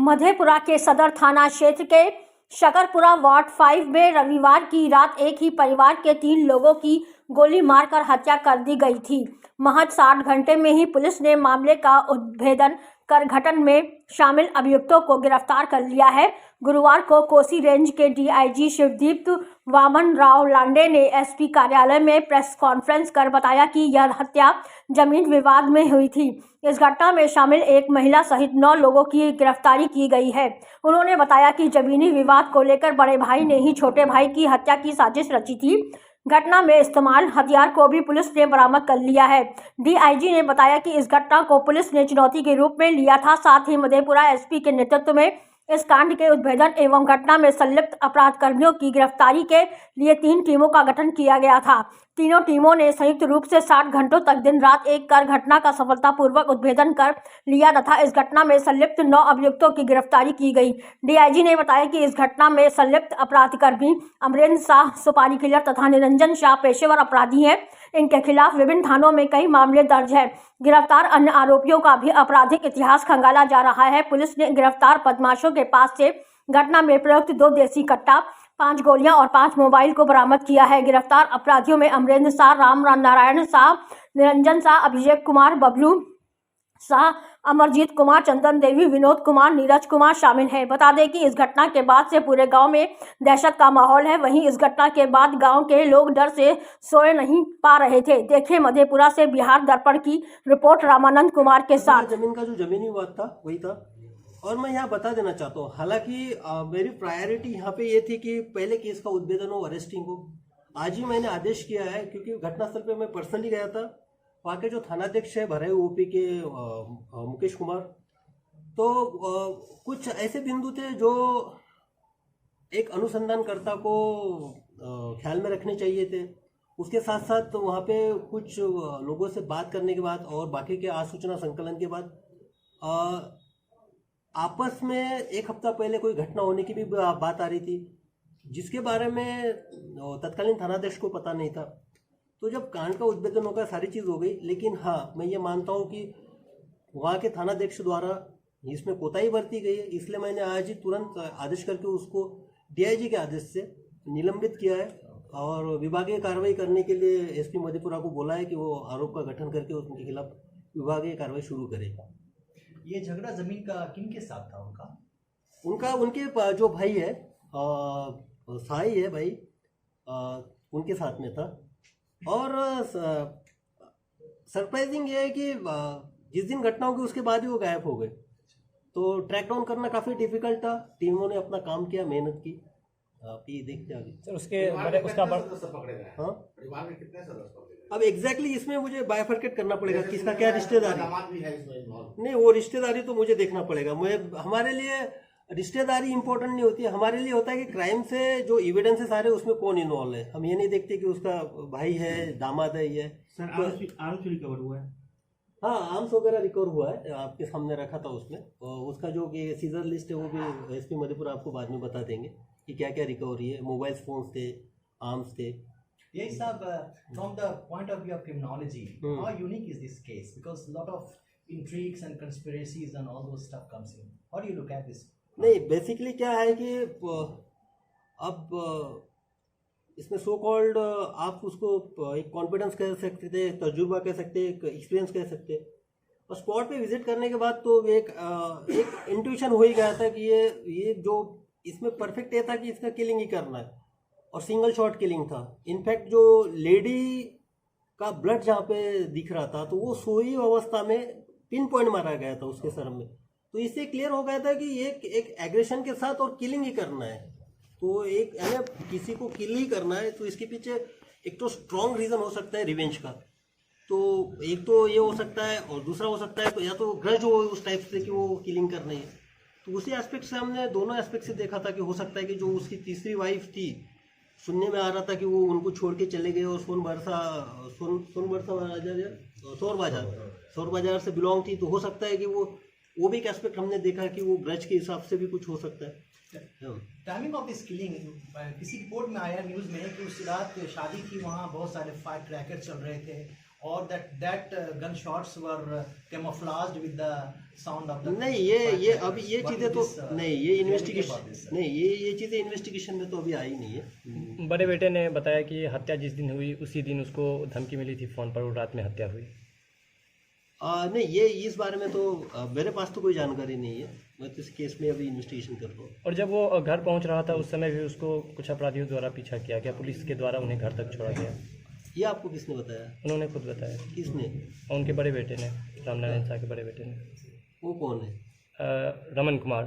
मधेपुरा के सदर थाना क्षेत्र के शकरपुरा वार्ड 5 में रविवार की रात एक ही परिवार के 3 लोगों की गोली मारकर हत्या कर दी गई थी। महज 60 घंटे में ही पुलिस ने मामले का उद्भेदन कर घटना में शामिल अभियुक्तों को गिरफ्तार कर लिया है। गुरुवार को कोसी रेंज के डीआईजी शिवदीप वामन राव लांडे ने एसपी कार्यालय में प्रेस कॉन्फ्रेंस कर बताया कि यह हत्या जमीन विवाद में हुई थी। इस घटना में शामिल एक महिला सहित 9 लोगों की गिरफ्तारी की गई है। उन्होंने बताया कि जमीनी विवाद को लेकर बड़े भाई ने ही छोटे भाई की हत्या की साजिश रची थी। घटना में इस्तेमाल हथियार को भी पुलिस ने बरामद कर लिया है। डीआईजी ने बताया कि इस घटना को पुलिस ने चुनौती के रूप में लिया था। साथ ही मधेपुरा एसपी के नेतृत्व में इस कांड के उद्भेदन एवं घटना में संलिप्त अपराध कर्मियों की गिरफ्तारी के लिए 3 टीमों का गठन किया गया था। तीनों टीमों ने संयुक्त रूप से 60 घंटों तक दिन रात एक कर घटना का सफलतापूर्वक उद्भेदन कर लिया तथा इस घटना में संलिप्त 9 अभियुक्तों की गिरफ्तारी की गई। डीआईजी ने बताया कि इस घटना में संलिप्त अपराधकर्मी अमरेंद्र शाह सुपारी किलर तथा निरंजन शाह पेशेवर अपराधी हैं। इनके खिलाफ विभिन्न थानों में कई मामले दर्ज है। गिरफ्तार अन्य आरोपियों का भी आपराधिक इतिहास खंगाला जा रहा है। पुलिस ने गिरफ्तार बदमाशों के पास से घटना में प्रयुक्त 2 देसी कट्टा, 5 गोलियां और 5 मोबाइल को बरामद किया है। गिरफ्तार अपराधियों में अमरेंद्र शाह, राम नारायण शाह, निरंजन शाह, अभिषेक कुमार, बबलू शाह, अमरजीत कुमार, चंदन देवी, विनोद कुमार, नीरज कुमार शामिल हैं। बता दें कि इस घटना के बाद से पूरे गांव में दहशत का माहौल है। वहीं इस घटना के बाद गांव के लोग डर से सोए नहीं पा रहे थे। देखिए मधेपुरा से बिहार दर्पण की रिपोर्ट रामानंद कुमार के साथ। जमीन का जो जमीनी विवाद था वही था। और मैं यहाँ बता देना चाहता हूँ, हालांकि मेरी प्रायोरिटी यहाँ पे ये थी कि पहले केस का उद्भेदन हो, अरेस्टिंग हो। आज ही मैंने आदेश किया है क्योंकि घटनास्थल पे मैं पर्सनली गया था। वहाँ के जो थानाध्यक्ष है भराई ओपी के मुकेश कुमार, तो कुछ ऐसे बिंदु थे जो एक अनुसंधानकर्ता को ख्याल में रखने चाहिए थे। उसके साथ साथ वहाँ पे कुछ लोगों से बात करने के बाद और बाकी के आसूचना संकलन के बाद आपस में 1 हफ्ता पहले कोई घटना होने की भी बात आ रही थी, जिसके बारे में तत्कालीन थानाध्यक्ष को पता नहीं था। तो जब कांड का उद्भेदन होकर सारी चीज़ हो गई, लेकिन हाँ मैं ये मानता हूँ कि वहाँ के थानाध्यक्ष द्वारा इसमें कोताही बरती गई है। इसलिए मैंने आज ही तुरंत आदेश करके उसको डीआईजी के आदेश से निलंबित किया है और विभागीय कार्रवाई करने के लिए एसपी मधेपुरा को बोला है कि वो आरोप का गठन करके उनके खिलाफ विभागीय कार्रवाई शुरू करेगा। ये झगड़ा जमीन का किन के साथ था? उनके जो भाई है साई है भाई, उनके साथ में था। और सरप्राइजिंग ये है कि जिस दिन घटना होगी उसके बाद ही वो गायब हो गए। तो ट्रैक डाउन करना काफ़ी डिफिकल्ट था। टीमों ने अपना काम किया, मेहनत की। आप ये देखते आगे सर उसके हाँ परिवार में कितने सदस्य पकड़े गए? अब एग्जैक्टली इसमें मुझे बायफर्केट करना पड़ेगा किसका क्या रिश्तेदारी। भी है इसमें इन्वॉल्व? नहीं, वो रिश्तेदारी तो मुझे देखना पड़ेगा। हमारे लिए रिश्तेदारी इंपॉर्टेंट नहीं होती है। हमारे लिए होता है कि क्राइम से जो एविडेंसेस आ रहे हैं उसमें कौन इन्वॉल्व है। हम ये नहीं देखते कि उसका भाई है, दामाद है। ये सर आर्म्स रिकवर हुआ है? हाँ, आर्म्स वगैरह रिकवर हुआ है, आपके सामने रखा था उसमें। और उसका जो सीजर लिस्ट है वो भी एसपी मधेपुरा आपको बाद में बता देंगे कि क्या क्या रिकवरी है। मोबाइल फोन्स थे, आर्म्स थे। Yes, sir. From the point of view of criminology, how unique is this case? Because a lot of intrigues and conspiracies and all those stuff comes in. How do you look at this? नहीं, basically क्या है कि अब इसमें so called आप उसको एक confidence कह सकते थे, तजुर्बा कह सकते, एक एक्सपीरियंस कह सकते। और स्पॉट पे विजिट करने के बाद तो एक इंट्यूशन हो ही गया था कि ये जो इसमें परफेक्ट ये था कि इसका किलिंग ही करना है और सिंगल शॉट किलिंग था। इनफैक्ट जो लेडी का ब्लड जहाँ पे दिख रहा था तो वो सोई अवस्था में पिन पॉइंट मारा गया था उसके सर में। तो इससे क्लियर हो गया था कि एक एग्रेशन के साथ और किलिंग ही करना है। तो एक यानी किसी को किल ही करना है तो इसके पीछे एक तो स्ट्रॉन्ग रीज़न हो सकता है रिवेंज का। तो एक तो ये हो सकता है और दूसरा हो सकता है तो या तो ग्रज हो उस टाइप से कि वो किलिंग करनी है। तो उसी एस्पेक्ट से हमने दोनों एस्पेक्ट से देखा था कि हो सकता है कि जो उसकी तीसरी वाइफ थी, सुनने में आ रहा था कि वो उनको छोड़ के चले गए और सोर बाजार से बिलोंग थी। तो हो सकता है कि वो भी एक एस्पेक्ट हमने देखा कि वो ग्रज के हिसाब से भी कुछ हो सकता है। टाइमिंग ऑफ दिस किलिंग, किसी रिपोर्ट में आया न्यूज़ में कि उस रात शादी थी, वहाँ बहुत सारे फायर क्रैकर चल रहे थे or that gunshots were camouflaged with the sound of the नहीं ये अभी ये What चीजें is तो this, नहीं ये reality about investigation this, sir? नहीं ये चीजें इन्वेस्टिगेशन में तो अभी आई नहीं है। बड़े बेटे ने बताया कि हत्या जिस दिन हुई उसी दिन उसको धमकी मिली थी फ़ोन पर और रात में हत्या हुई। नहीं ये इस बारे में तो मेरे पास तो कोई जानकारी नहीं है। मैं तो इस केस में अभी इन्वेस्टिगेशन कर रहा हूँ। और जब वो घर पहुंच रहा था उस समय भी उसको कुछ अपराधियों द्वारा पीछा किया गया, पुलिस के द्वारा उन्हें घर तक छोड़ा गया। ये आपको किसने बताया? उन्होंने खुद बताया, किसने? उनके बड़े बेटे ने, रामनारायण शाह के बड़े बेटे ने। वो कौन है? रमन कुमार।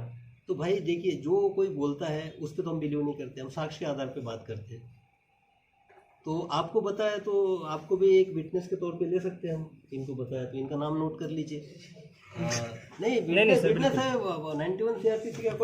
तो भाई देखिए जो कोई बोलता है उस पर तो हम बिलीव नहीं करते, हम साक्ष्य के आधार पे बात करते हैं। तो आपको बताया तो आपको भी एक विटनेस के तौर पे ले सकते हैं हम। इनको बताया तो इनका नाम नोट कर लीजिए। नहीं नहीं, सर, विटनेस है 91 CRPC के अकॉर्डिंग